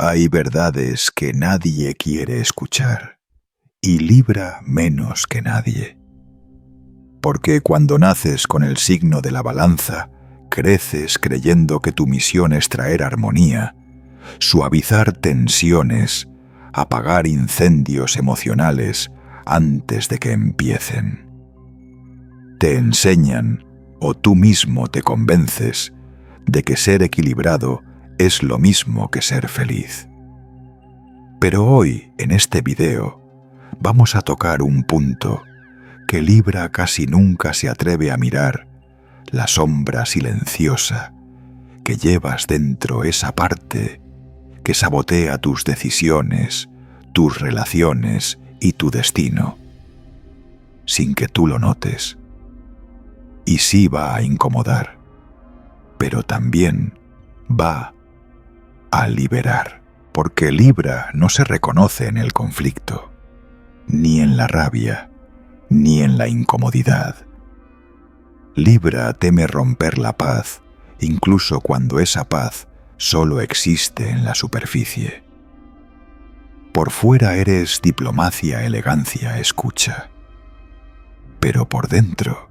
Hay verdades que nadie quiere escuchar, y Libra menos que nadie. Porque cuando naces con el signo de la balanza, creces creyendo que tu misión es traer armonía, suavizar tensiones, apagar incendios emocionales antes de que empiecen. Te enseñan, o tú mismo te convences, de que ser equilibrado es lo mismo que ser feliz. Pero hoy, en este video, vamos a tocar un punto que Libra casi nunca se atreve a mirar, la sombra silenciosa que llevas dentro, esa parte que sabotea tus decisiones, tus relaciones y tu destino, sin que tú lo notes. Y sí va a incomodar, pero también va a liberar, porque Libra no se reconoce en el conflicto, ni en la rabia, ni en la incomodidad. Libra teme romper la paz, incluso cuando esa paz solo existe en la superficie. Por fuera eres diplomacia, elegancia, escucha, pero por dentro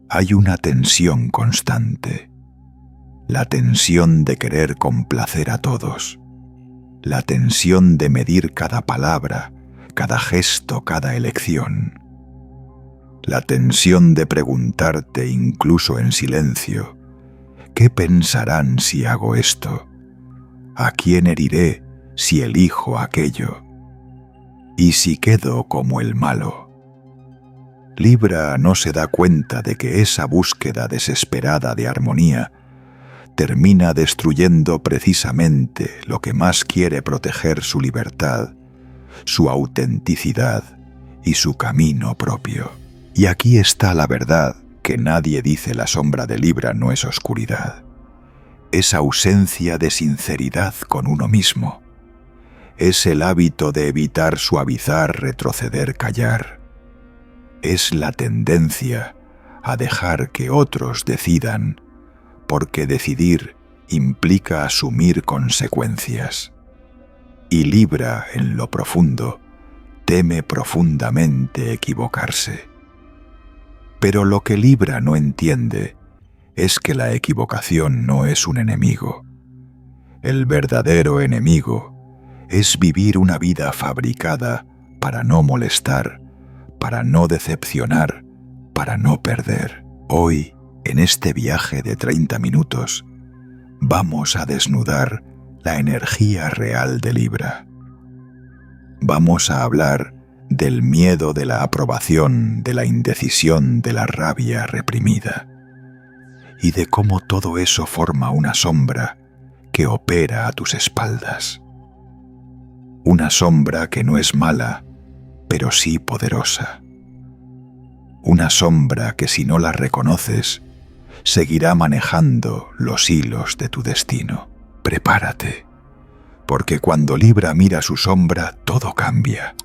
hay una tensión constante, la tensión de querer complacer a todos, la tensión de medir cada palabra, cada gesto, cada elección, la tensión de preguntarte incluso en silencio, ¿qué pensarán si hago esto? ¿A quién heriré si elijo aquello? ¿Y si quedo como el malo? Libra no se da cuenta de que esa búsqueda desesperada de armonía termina destruyendo precisamente lo que más quiere proteger: su libertad, su autenticidad y su camino propio. Y aquí está la verdad que nadie dice: la sombra de Libra no es oscuridad. Es ausencia de sinceridad con uno mismo. Es el hábito de evitar suavizar, retroceder, callar. Es la tendencia a dejar que otros decidan, porque decidir implica asumir consecuencias. Y Libra, en lo profundo, teme profundamente equivocarse. Pero lo que Libra no entiende es que la equivocación no es un enemigo. El verdadero enemigo es vivir una vida fabricada para no molestar, para no decepcionar, para no perder. Hoy, en este viaje de 30 minutos, vamos a desnudar la energía real de Libra. Vamos a hablar del miedo, de la aprobación, de la indecisión, de la rabia reprimida, y de cómo todo eso forma una sombra que opera a tus espaldas. Una sombra que no es mala, pero sí poderosa. Una sombra que, si no la reconoces, seguirá manejando los hilos de tu destino. Prepárate, porque cuando Libra mira su sombra, todo cambia.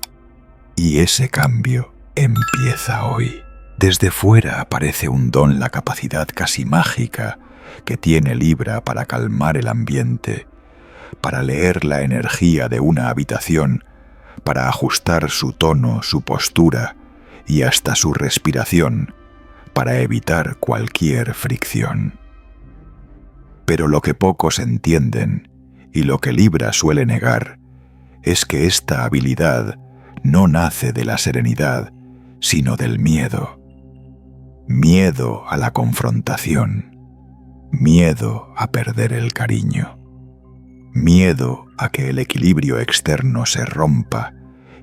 Y ese cambio empieza hoy. Desde fuera aparece un don, la capacidad casi mágica que tiene Libra para calmar el ambiente, para leer la energía de una habitación, para ajustar su tono, su postura y hasta su respiración, para evitar cualquier fricción. Pero lo que pocos entienden, y lo que Libra suele negar, es que esta habilidad no nace de la serenidad, sino del miedo. Miedo a la confrontación, miedo a perder el cariño, miedo a que el equilibrio externo se rompa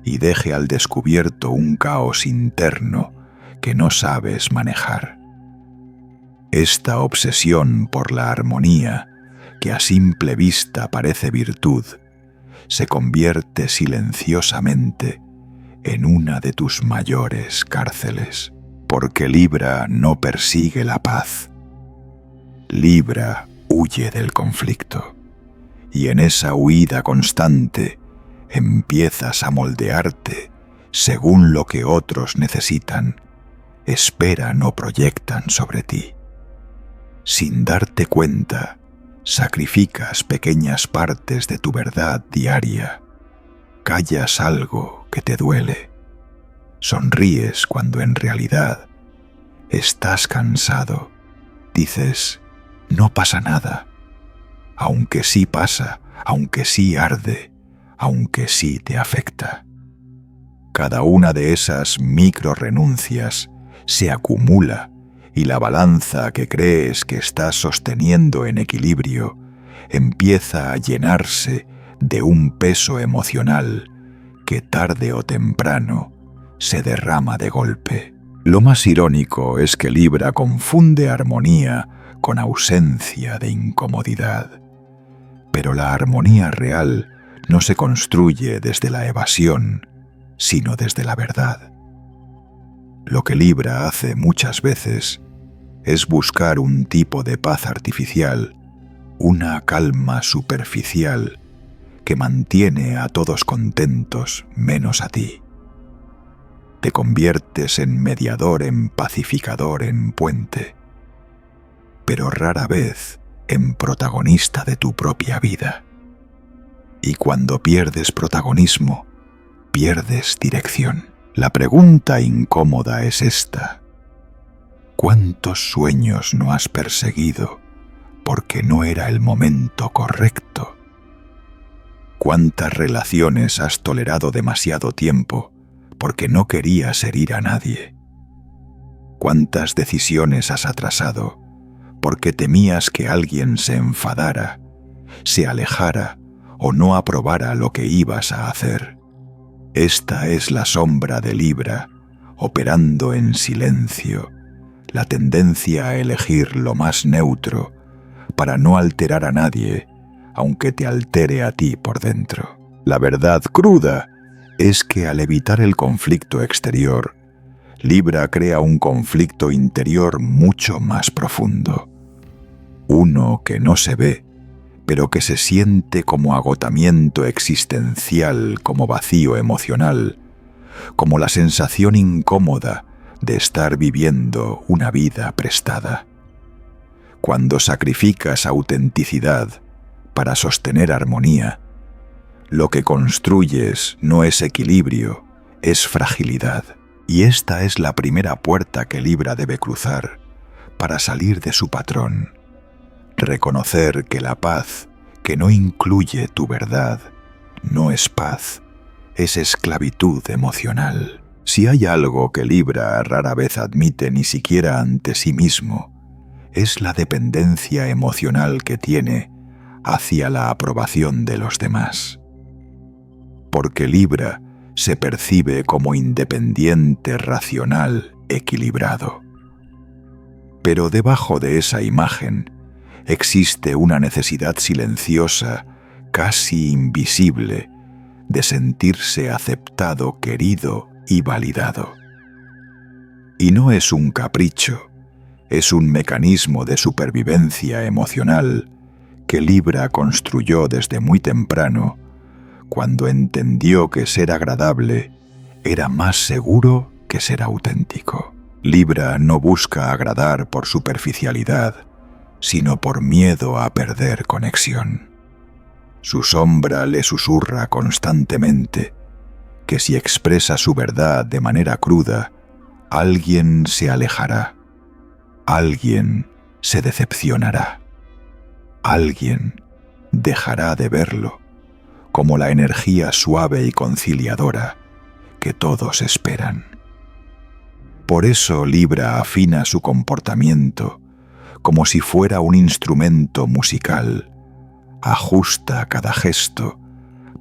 y deje al descubierto un caos interno que no sabes manejar. Esta obsesión por la armonía, que a simple vista parece virtud, se convierte silenciosamente en una de tus mayores cárceles, porque Libra no persigue la paz. Libra huye del conflicto, y en esa huida constante empiezas a moldearte según lo que otros necesitan, esperan o proyectan sobre ti. Sin darte cuenta, Sacrificas pequeñas partes de tu verdad diaria. Callas algo que te duele. Sonríes cuando en realidad estás cansado. Dices, no pasa nada. Aunque sí pasa, aunque sí arde, aunque sí te afecta. Cada una de esas micro renuncias se acumula y la balanza que crees que estás sosteniendo en equilibrio empieza a llenarse de un peso emocional que tarde o temprano se derrama de golpe. Lo más irónico es que Libra confunde armonía con ausencia de incomodidad. Pero la armonía real no se construye desde la evasión, sino desde la verdad. Lo que Libra hace muchas veces es buscar un tipo de paz artificial, una calma superficial que mantiene a todos contentos menos a ti. Te conviertes en mediador, en pacificador, en puente, pero rara vez en protagonista de tu propia vida. Y cuando pierdes protagonismo, pierdes dirección. La pregunta incómoda es esta: ¿cuántos sueños no has perseguido porque no era el momento correcto? ¿Cuántas relaciones has tolerado demasiado tiempo porque no querías herir a nadie? ¿Cuántas decisiones has atrasado porque temías que alguien se enfadara, se alejara o no aprobara lo que ibas a hacer? Esta es la sombra de Libra, operando en silencio, la tendencia a elegir lo más neutro para no alterar a nadie, aunque te altere a ti por dentro. La verdad cruda es que al evitar el conflicto exterior, Libra crea un conflicto interior mucho más profundo. Uno que no se ve, pero que se siente como agotamiento existencial, como vacío emocional, como la sensación incómoda de estar viviendo una vida prestada. Cuando sacrificas autenticidad para sostener armonía, lo que construyes no es equilibrio, es fragilidad. Y esta es la primera puerta que Libra debe cruzar para salir de su patrón. Reconocer que la paz que no incluye tu verdad no es paz, es esclavitud emocional. Si hay algo que Libra rara vez admite ni siquiera ante sí mismo, es la dependencia emocional que tiene hacia la aprobación de los demás. Porque Libra se percibe como independiente, racional, equilibrado. Pero debajo de esa imagen existe una necesidad silenciosa, casi invisible, de sentirse aceptado, querido y validado. Y no es un capricho, es un mecanismo de supervivencia emocional que Libra construyó desde muy temprano, cuando entendió que ser agradable era más seguro que ser auténtico. Libra no busca agradar por superficialidad, sino por miedo a perder conexión. Su sombra le susurra constantemente que si expresa su verdad de manera cruda, alguien se alejará, alguien se decepcionará, alguien dejará de verlo como la energía suave y conciliadora que todos esperan. Por eso Libra afina su comportamiento como si fuera un instrumento musical, ajusta cada gesto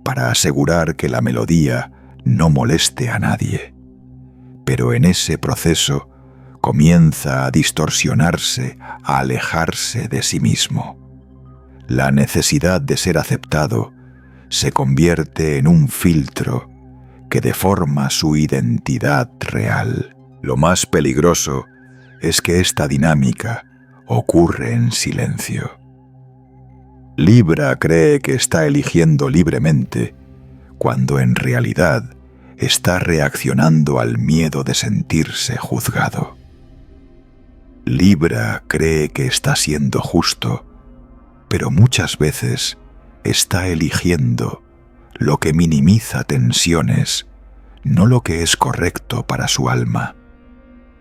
para asegurar que la melodía no moleste a nadie. Pero en ese proceso comienza a distorsionarse, a alejarse de sí mismo. La necesidad de ser aceptado se convierte en un filtro que deforma su identidad real. Lo más peligroso es que esta dinámica ocurre en silencio. Libra cree que está eligiendo libremente, cuando en realidad está reaccionando al miedo de sentirse juzgado. Libra cree que está siendo justo, pero muchas veces está eligiendo lo que minimiza tensiones, no lo que es correcto para su alma.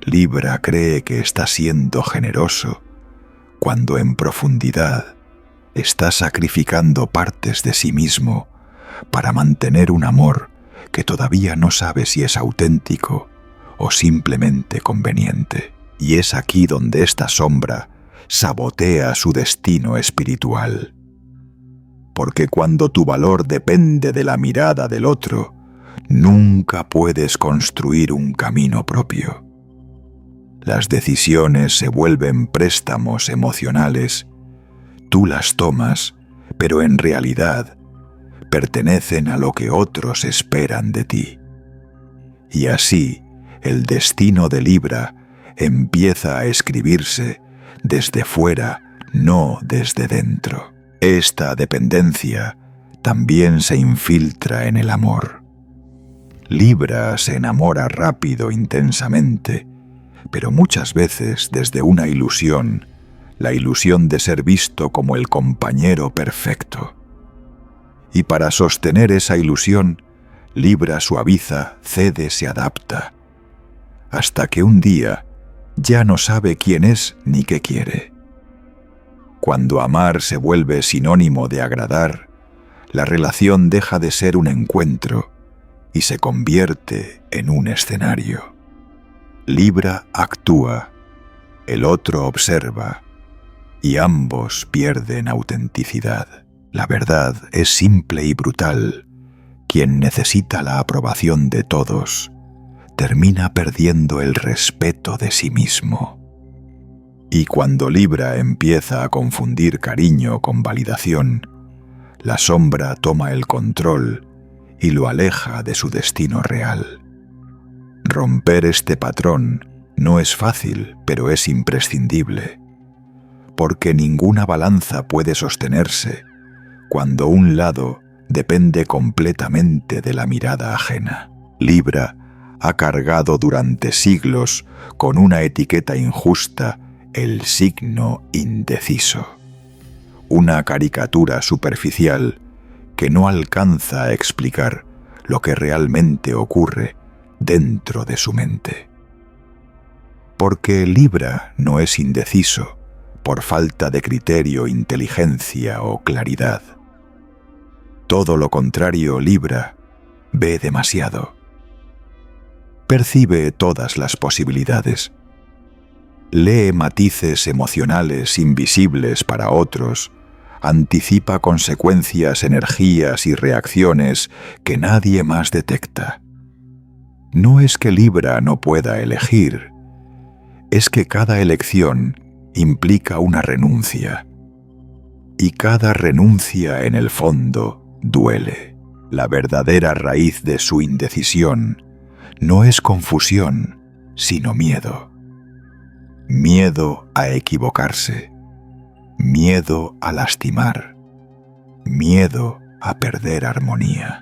Libra cree que está siendo generoso cuando en profundidad está sacrificando partes de sí mismo para mantener un amor que todavía no sabe si es auténtico o simplemente conveniente. Y es aquí donde esta sombra sabotea su destino espiritual. Porque cuando tu valor depende de la mirada del otro, nunca puedes construir un camino propio. Las decisiones se vuelven préstamos emocionales. Tú las tomas, pero en realidad pertenecen a lo que otros esperan de ti. Y así, el destino de Libra empieza a escribirse desde fuera, no desde dentro. Esta dependencia también se infiltra en el amor. Libra se enamora rápido, intensamente, pero muchas veces desde una ilusión, la ilusión de ser visto como el compañero perfecto. Y para sostener esa ilusión, Libra suaviza, cede, se adapta, hasta que un día ya no sabe quién es ni qué quiere. Cuando amar se vuelve sinónimo de agradar, la relación deja de ser un encuentro y se convierte en un escenario. Libra actúa, el otro observa, y ambos pierden autenticidad. La verdad es simple y brutal. Quien necesita la aprobación de todos termina perdiendo el respeto de sí mismo. Y cuando Libra empieza a confundir cariño con validación, la sombra toma el control y lo aleja de su destino real. Romper este patrón no es fácil, pero es imprescindible, porque ninguna balanza puede sostenerse cuando un lado depende completamente de la mirada ajena. Libra ha cargado durante siglos con una etiqueta injusta el signo indeciso, una caricatura superficial que no alcanza a explicar lo que realmente ocurre dentro de su mente. Porque Libra no es indeciso por falta de criterio, inteligencia o claridad. Todo lo contrario, Libra ve demasiado. Percibe todas las posibilidades. Lee matices emocionales invisibles para otros, anticipa consecuencias, energías y reacciones que nadie más detecta. No es que Libra no pueda elegir, es que cada elección implica una renuncia. Y cada renuncia en el fondo duele. La verdadera raíz de su indecisión no es confusión, sino miedo. Miedo a equivocarse, miedo a lastimar, miedo a perder armonía,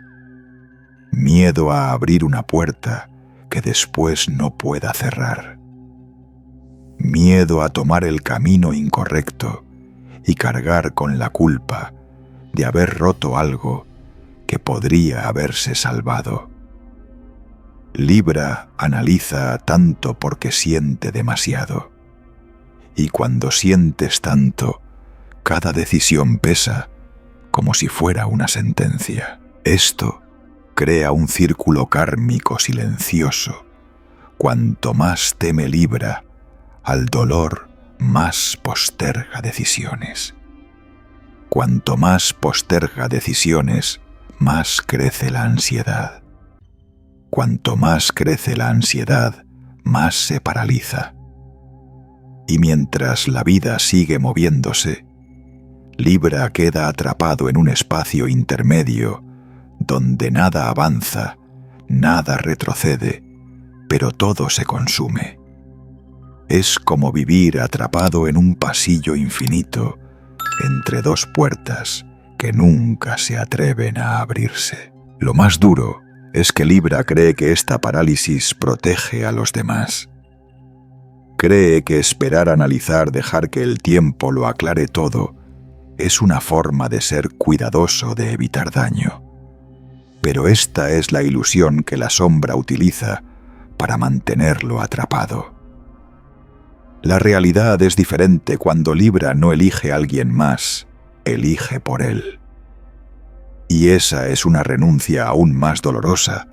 miedo a abrir una puerta que después no pueda cerrar, miedo a tomar el camino incorrecto y cargar con la culpa de haber roto algo que podría haberse salvado. Libra analiza tanto porque siente demasiado. Y cuando sientes tanto, cada decisión pesa como si fuera una sentencia. Esto crea un círculo kármico silencioso. Cuanto más teme Libra al dolor, más posterga decisiones. Cuanto más posterga decisiones, más crece la ansiedad. Cuanto más crece la ansiedad, más se paraliza. Y mientras la vida sigue moviéndose, Libra queda atrapado en un espacio intermedio donde nada avanza, nada retrocede, pero todo se consume. Es como vivir atrapado en un pasillo infinito entre dos puertas que nunca se atreven a abrirse. Lo más duro es que Libra cree que esta parálisis protege a los demás. Cree que esperar, analizar, dejar que el tiempo lo aclare todo es una forma de ser cuidadoso de evitar daño. Pero esta es la ilusión que la sombra utiliza para mantenerlo atrapado. La realidad es diferente cuando Libra no elige a alguien más, elige por él. Y esa es una renuncia aún más dolorosa,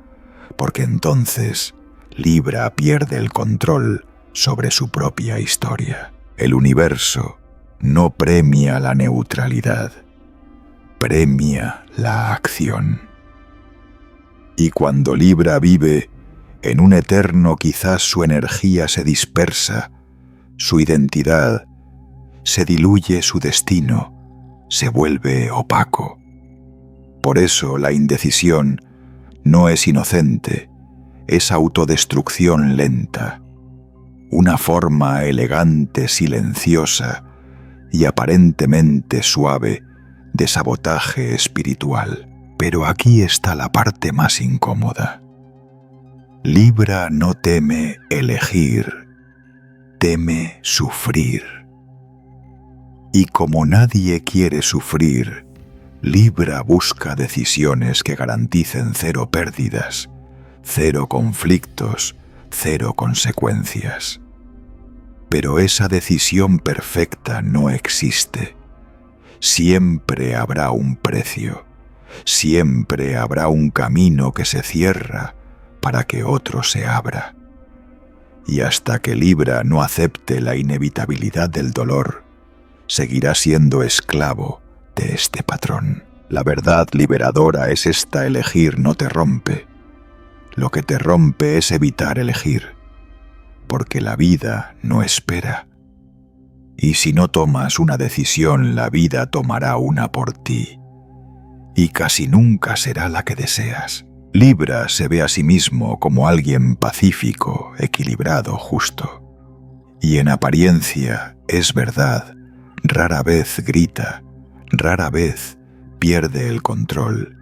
porque entonces Libra pierde el control sobre su propia historia. El universo no premia la neutralidad, premia la acción. Y cuando Libra vive en un eterno, quizás su energía se dispersa, su identidad se diluye, su destino se vuelve opaco. Por eso la indecisión no es inocente, es autodestrucción lenta, una forma elegante, silenciosa y aparentemente suave de sabotaje espiritual. Pero aquí está la parte más incómoda. Libra no teme elegir, teme sufrir. Y como nadie quiere sufrir, Libra busca decisiones que garanticen cero pérdidas, cero conflictos, cero consecuencias. Pero esa decisión perfecta no existe. Siempre habrá un precio, siempre habrá un camino que se cierra para que otro se abra. Y hasta que Libra no acepte la inevitabilidad del dolor, seguirá siendo esclavo de este patrón. La verdad liberadora es esta: elegir no te rompe. Lo que te rompe es evitar elegir, porque la vida no espera. Y si no tomas una decisión, la vida tomará una por ti, y casi nunca será la que deseas. Libra se ve a sí mismo como alguien pacífico, equilibrado, justo. Y en apariencia es verdad, rara vez grita, rara vez pierde el control,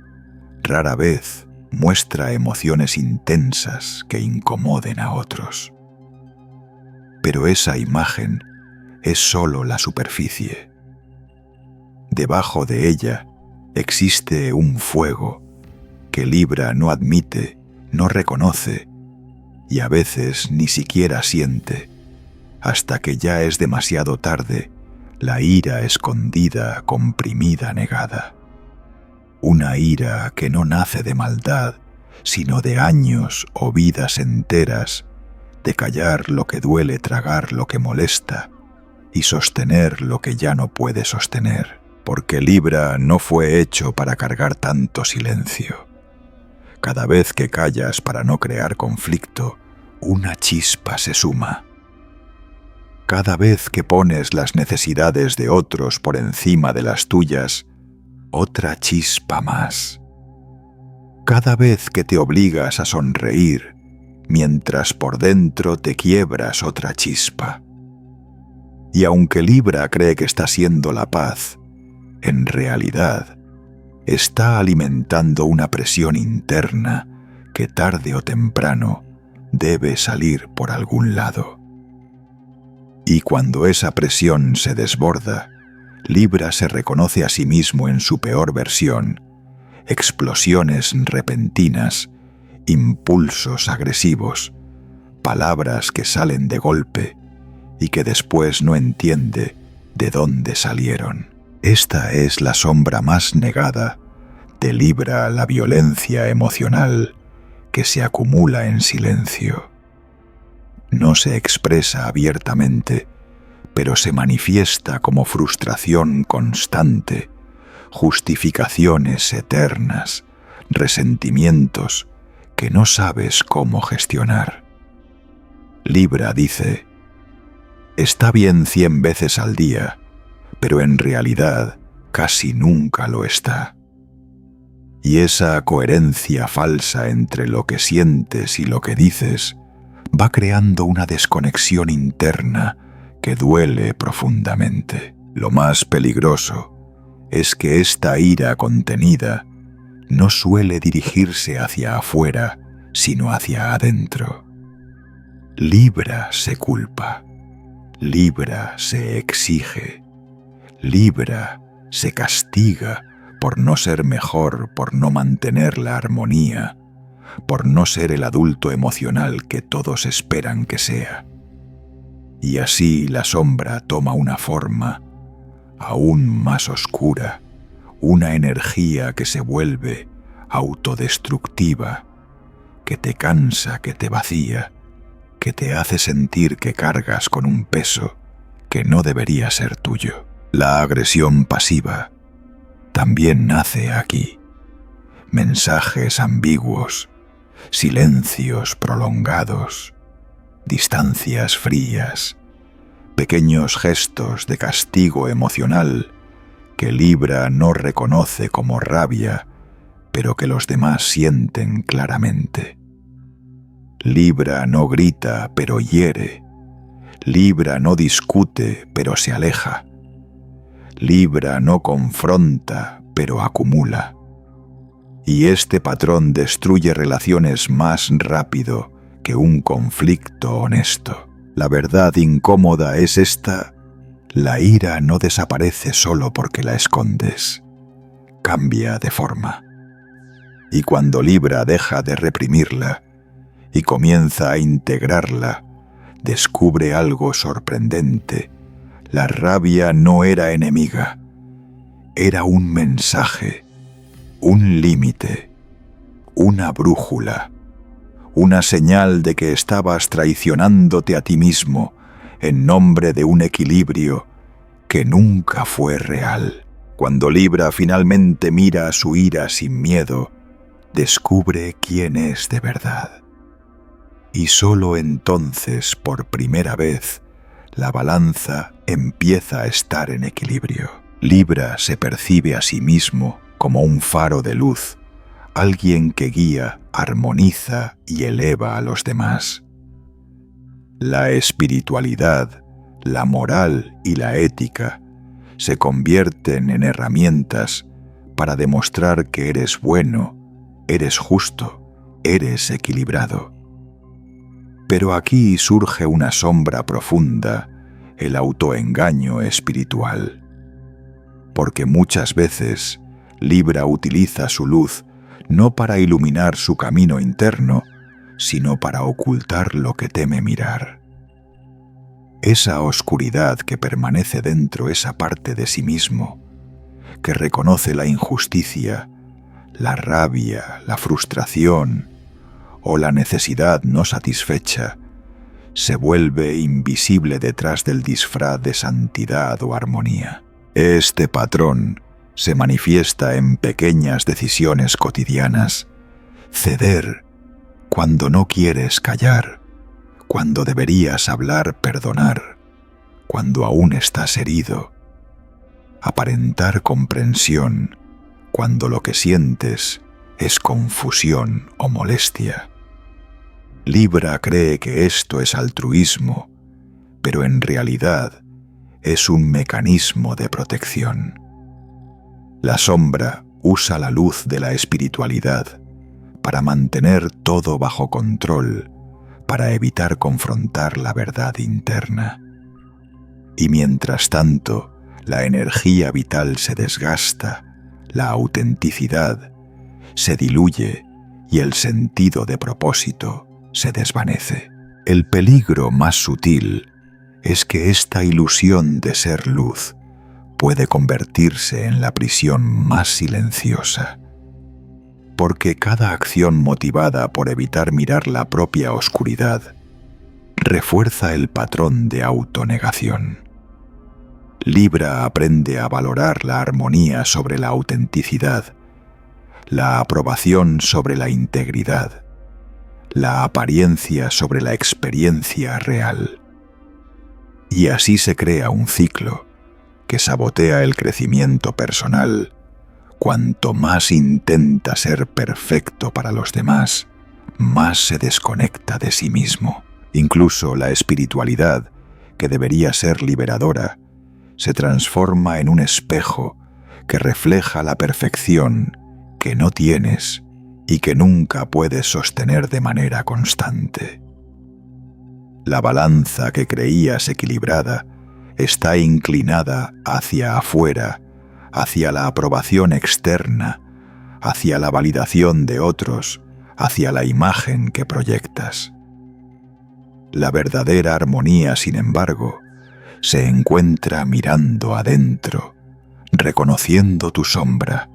rara vez muestra emociones intensas que incomoden a otros. Pero esa imagen es solo la superficie. Debajo de ella existe un fuego que Libra no admite, no reconoce y a veces ni siquiera siente, hasta que ya es demasiado tarde, la ira escondida, comprimida, negada. Una ira que no nace de maldad, sino de años o vidas enteras, de callar lo que duele, tragar lo que molesta y sostener lo que ya no puede sostener, porque Libra no fue hecho para cargar tanto silencio. Cada vez que callas para no crear conflicto, una chispa se suma. Cada vez que pones las necesidades de otros por encima de las tuyas, otra chispa más. Cada vez que te obligas a sonreír, mientras por dentro te quiebras, otra chispa. Y aunque Libra cree que está siendo la paz, en realidad está alimentando una presión interna que tarde o temprano debe salir por algún lado. Y cuando esa presión se desborda, Libra se reconoce a sí mismo en su peor versión: explosiones repentinas, impulsos agresivos, palabras que salen de golpe y que después no entiende de dónde salieron. Esta es la sombra más negada de Libra, la violencia emocional que se acumula en silencio. No se expresa abiertamente, pero se manifiesta como frustración constante, justificaciones eternas, resentimientos que no sabes cómo gestionar. Libra dice: está bien 100 veces al día, pero en realidad casi nunca lo está. Y esa coherencia falsa entre lo que sientes y lo que dices va creando una desconexión interna que duele profundamente. Lo más peligroso es que esta ira contenida no suele dirigirse hacia afuera, sino hacia adentro. Libra se culpa, Libra se exige, Libra se castiga por no ser mejor, por no mantener la armonía, por no ser el adulto emocional que todos esperan que sea. Y así la sombra toma una forma aún más oscura, una energía que se vuelve autodestructiva, que te cansa, que te vacía, que te hace sentir que cargas con un peso que no debería ser tuyo. La agresión pasiva también nace aquí. Mensajes ambiguos, silencios prolongados, distancias frías, pequeños gestos de castigo emocional que Libra no reconoce como rabia, pero que los demás sienten claramente. Libra no grita, pero hiere. Libra no discute, pero se aleja. Libra no confronta, pero acumula. Y este patrón destruye relaciones más rápido que un conflicto honesto. La verdad incómoda es esta: la ira no desaparece solo porque la escondes. Cambia de forma. Y cuando Libra deja de reprimirla y comienza a integrarla, descubre algo sorprendente. La rabia no era enemiga, era un mensaje, un límite, una brújula, una señal de que estabas traicionándote a ti mismo en nombre de un equilibrio que nunca fue real. Cuando Libra finalmente mira a su ira sin miedo, descubre quién es de verdad. Y solo entonces, por primera vez, la balanza empieza a estar en equilibrio. Libra se percibe a sí mismo como un faro de luz, alguien que guía, armoniza y eleva a los demás. La espiritualidad, la moral y la ética se convierten en herramientas para demostrar que eres bueno, eres justo, eres equilibrado. Pero aquí surge una sombra profunda, el autoengaño espiritual. Porque muchas veces Libra utiliza su luz no para iluminar su camino interno, sino para ocultar lo que teme mirar. Esa oscuridad que permanece dentro, esa parte de sí mismo, que reconoce la injusticia, la rabia, la frustración o la necesidad no satisfecha, se vuelve invisible detrás del disfraz de santidad o armonía. Este patrón se manifiesta en pequeñas decisiones cotidianas: ceder cuando no quieres callar, cuando deberías hablar, perdonar, cuando aún estás herido, aparentar comprensión cuando lo que sientes es confusión o molestia. Libra cree que esto es altruismo, pero en realidad es un mecanismo de protección. La sombra usa la luz de la espiritualidad para mantener todo bajo control, para evitar confrontar la verdad interna. Y mientras tanto, la energía vital se desgasta, la autenticidad se diluye y el sentido de propósito se desvanece. El peligro más sutil es que esta ilusión de ser luz puede convertirse en la prisión más silenciosa, porque cada acción motivada por evitar mirar la propia oscuridad refuerza el patrón de autonegación. Libra aprende a valorar la armonía sobre la autenticidad, la aprobación sobre la integridad, la apariencia sobre la experiencia real. Y así se crea un ciclo que sabotea el crecimiento personal. Cuanto más intenta ser perfecto para los demás, más se desconecta de sí mismo. Incluso la espiritualidad, que debería ser liberadora, se transforma en un espejo que refleja la perfección que no tienes y que nunca puedes sostener de manera constante. La balanza que creías equilibrada está inclinada hacia afuera, hacia la aprobación externa, hacia la validación de otros, hacia la imagen que proyectas. La verdadera armonía, sin embargo, se encuentra mirando adentro, reconociendo tu sombra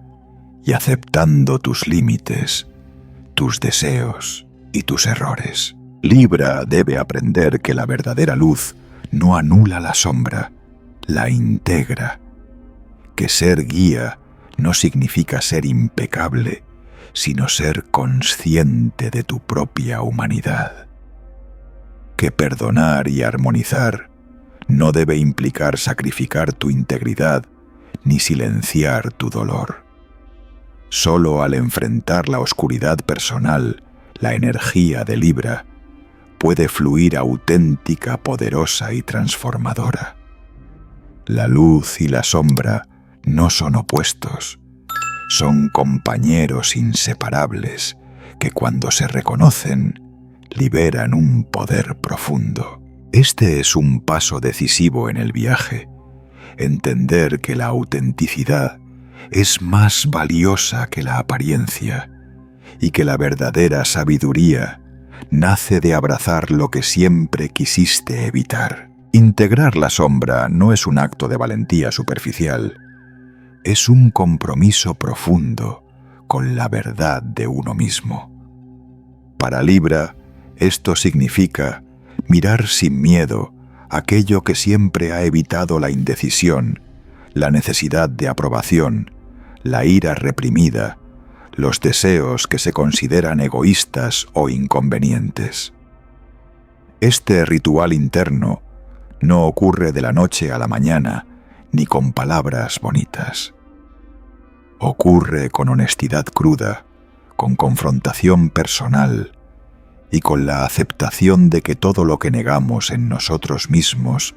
y aceptando tus límites, tus deseos y tus errores. Libra debe aprender que la verdadera luz no anula la sombra, la integra. Que ser guía no significa ser impecable, sino ser consciente de tu propia humanidad. Que perdonar y armonizar no debe implicar sacrificar tu integridad ni silenciar tu dolor. Solo al enfrentar la oscuridad personal, la energía de Libra puede fluir auténtica, poderosa y transformadora. La luz y la sombra no son opuestos, son compañeros inseparables que cuando se reconocen, liberan un poder profundo. Este es un paso decisivo en el viaje, entender que la autenticidad es más valiosa que la apariencia y que la verdadera sabiduría nace de abrazar lo que siempre quisiste evitar. Integrar la sombra no es un acto de valentía superficial, es un compromiso profundo con la verdad de uno mismo. Para Libra, esto significa mirar sin miedo aquello que siempre ha evitado la indecisión, la necesidad de aprobación, la ira reprimida, los deseos que se consideran egoístas o inconvenientes. Este ritual interno no ocurre de la noche a la mañana ni con palabras bonitas. Ocurre con honestidad cruda, con confrontación personal y con la aceptación de que todo lo que negamos en nosotros mismos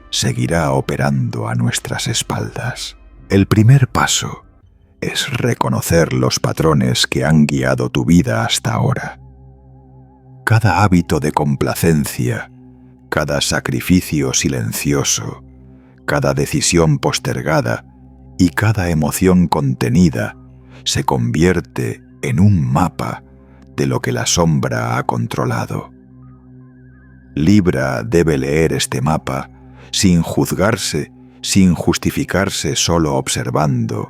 seguirá operando a nuestras espaldas. El primer paso es reconocer los patrones que han guiado tu vida hasta ahora. Cada hábito de complacencia, cada sacrificio silencioso, cada decisión postergada y cada emoción contenida se convierte en un mapa de lo que la sombra ha controlado. Libra debe leer este mapa sin juzgarse, sin justificarse, solo observando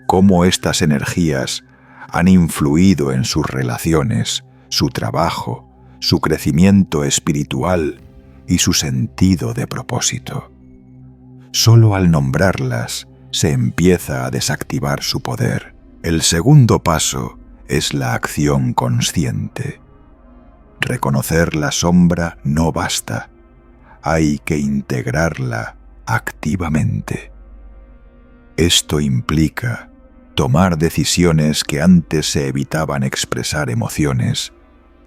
cómo estas energías han influido en sus relaciones, su trabajo, su crecimiento espiritual y su sentido de propósito. Solo al nombrarlas se empieza a desactivar su poder. El segundo paso es la acción consciente. Reconocer la sombra no basta, hay que integrarla activamente. Esto implica tomar decisiones que antes se evitaban, expresar emociones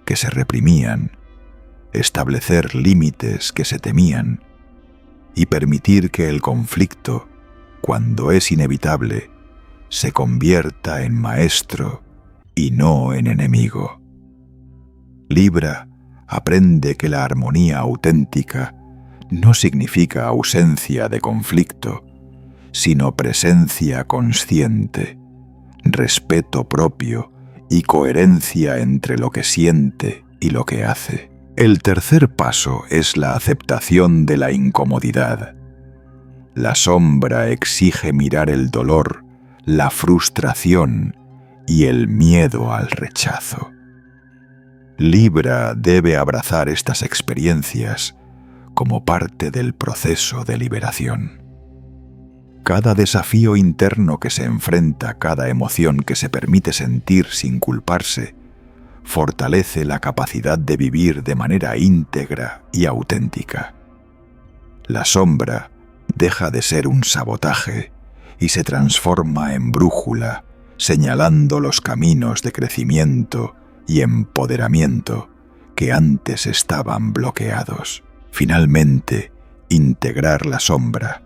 que se reprimían, establecer límites que se temían y permitir que el conflicto, cuando es inevitable, se convierta en maestro y no en enemigo. Libra aprende que la armonía auténtica no significa ausencia de conflicto, sino presencia consciente, respeto propio y coherencia entre lo que siente y lo que hace. El tercer paso es la aceptación de la incomodidad. La sombra exige mirar el dolor, la frustración y el miedo al rechazo. Libra debe abrazar estas experiencias como parte del proceso de liberación. Cada desafío interno que se enfrenta, cada emoción que se permite sentir sin culparse, fortalece la capacidad de vivir de manera íntegra y auténtica. La sombra deja de ser un sabotaje y se transforma en brújula, señalando los caminos de crecimiento y empoderamiento que antes estaban bloqueados. Finalmente, integrar la sombra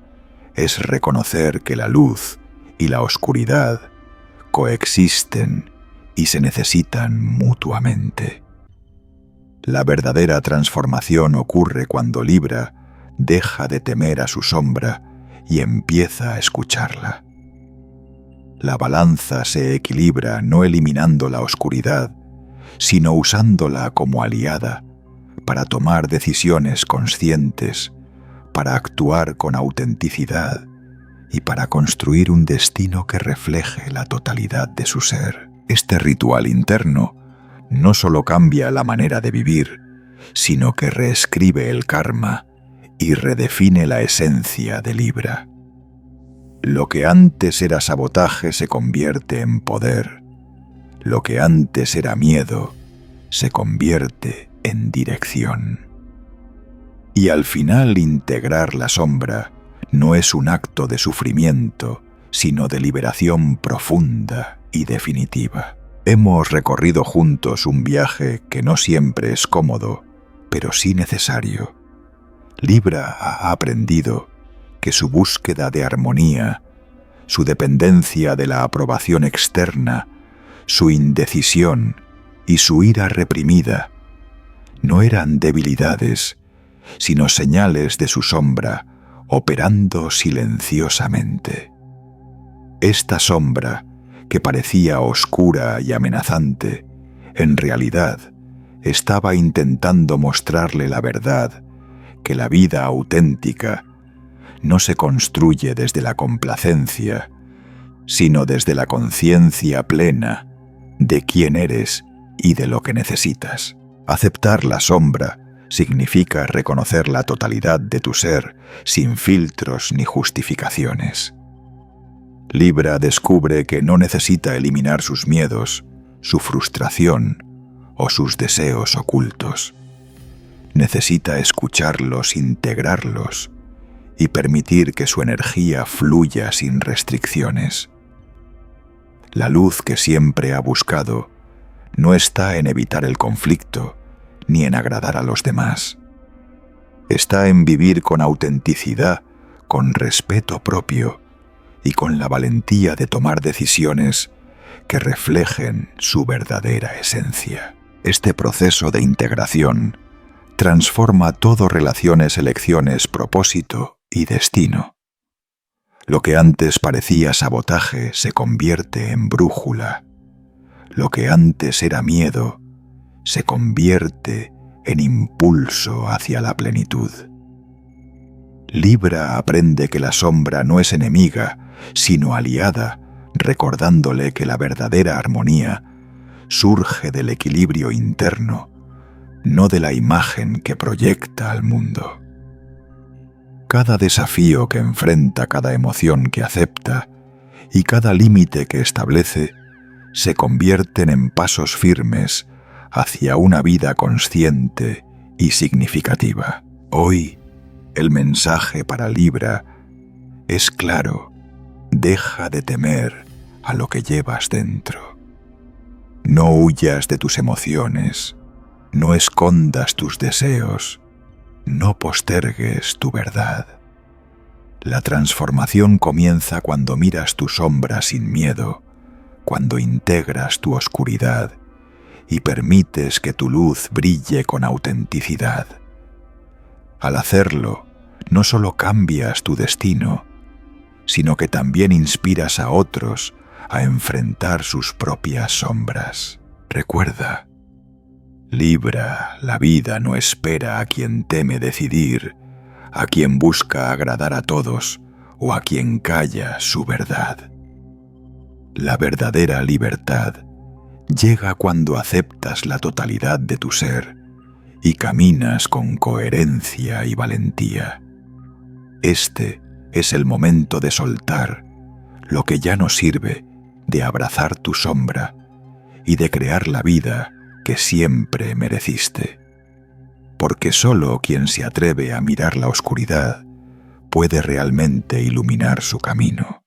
es reconocer que la luz y la oscuridad coexisten y se necesitan mutuamente. La verdadera transformación ocurre cuando Libra deja de temer a su sombra y empieza a escucharla. La balanza se equilibra no eliminando la oscuridad, sino usándola como aliada para tomar decisiones conscientes, para actuar con autenticidad y para construir un destino que refleje la totalidad de su ser. Este ritual interno no solo cambia la manera de vivir, sino que reescribe el karma y redefine la esencia de Libra. Lo que antes era sabotaje se convierte en poder. Lo que antes era miedo se convierte en dirección. Y al final integrar la sombra no es un acto de sufrimiento, sino de liberación profunda y definitiva. Hemos recorrido juntos un viaje que no siempre es cómodo, pero sí necesario. Libra ha aprendido que su búsqueda de armonía, su dependencia de la aprobación externa, su indecisión y su ira reprimida no eran debilidades, sino señales de su sombra operando silenciosamente. Esta sombra, que parecía oscura y amenazante, en realidad estaba intentando mostrarle la verdad, que la vida auténtica no se construye desde la complacencia, sino desde la conciencia plena de quién eres y de lo que necesitas. Aceptar la sombra significa reconocer la totalidad de tu ser sin filtros ni justificaciones. Libra descubre que no necesita eliminar sus miedos, su frustración o sus deseos ocultos. Necesita escucharlos, integrarlos y permitir que su energía fluya sin restricciones. La luz que siempre ha buscado no está en evitar el conflicto ni en agradar a los demás. Está en vivir con autenticidad, con respeto propio y con la valentía de tomar decisiones que reflejen su verdadera esencia. Este proceso de integración transforma todo: relaciones, elecciones, propósito y destino. Lo que antes parecía sabotaje se convierte en brújula. Lo que antes era miedo se convierte en impulso hacia la plenitud. Libra aprende que la sombra no es enemiga, sino aliada, recordándole que la verdadera armonía surge del equilibrio interno, no de la imagen que proyecta al mundo. Cada desafío que enfrenta, cada emoción que acepta y cada límite que establece se convierten en pasos firmes hacia una vida consciente y significativa. Hoy, el mensaje para Libra es claro: deja de temer a lo que llevas dentro. No huyas de tus emociones, no escondas tus deseos, no postergues tu verdad. La transformación comienza cuando miras tu sombra sin miedo, cuando integras tu oscuridad y permites que tu luz brille con autenticidad. Al hacerlo, no solo cambias tu destino, sino que también inspiras a otros a enfrentar sus propias sombras. Recuerda, Libra, la vida no espera a quien teme decidir, a quien busca agradar a todos o a quien calla su verdad. La verdadera libertad llega cuando aceptas la totalidad de tu ser y caminas con coherencia y valentía. Este es el momento de soltar lo que ya no sirve, de abrazar tu sombra y de crear la vida que siempre mereciste. Porque solo quien se atreve a mirar la oscuridad puede realmente iluminar su camino.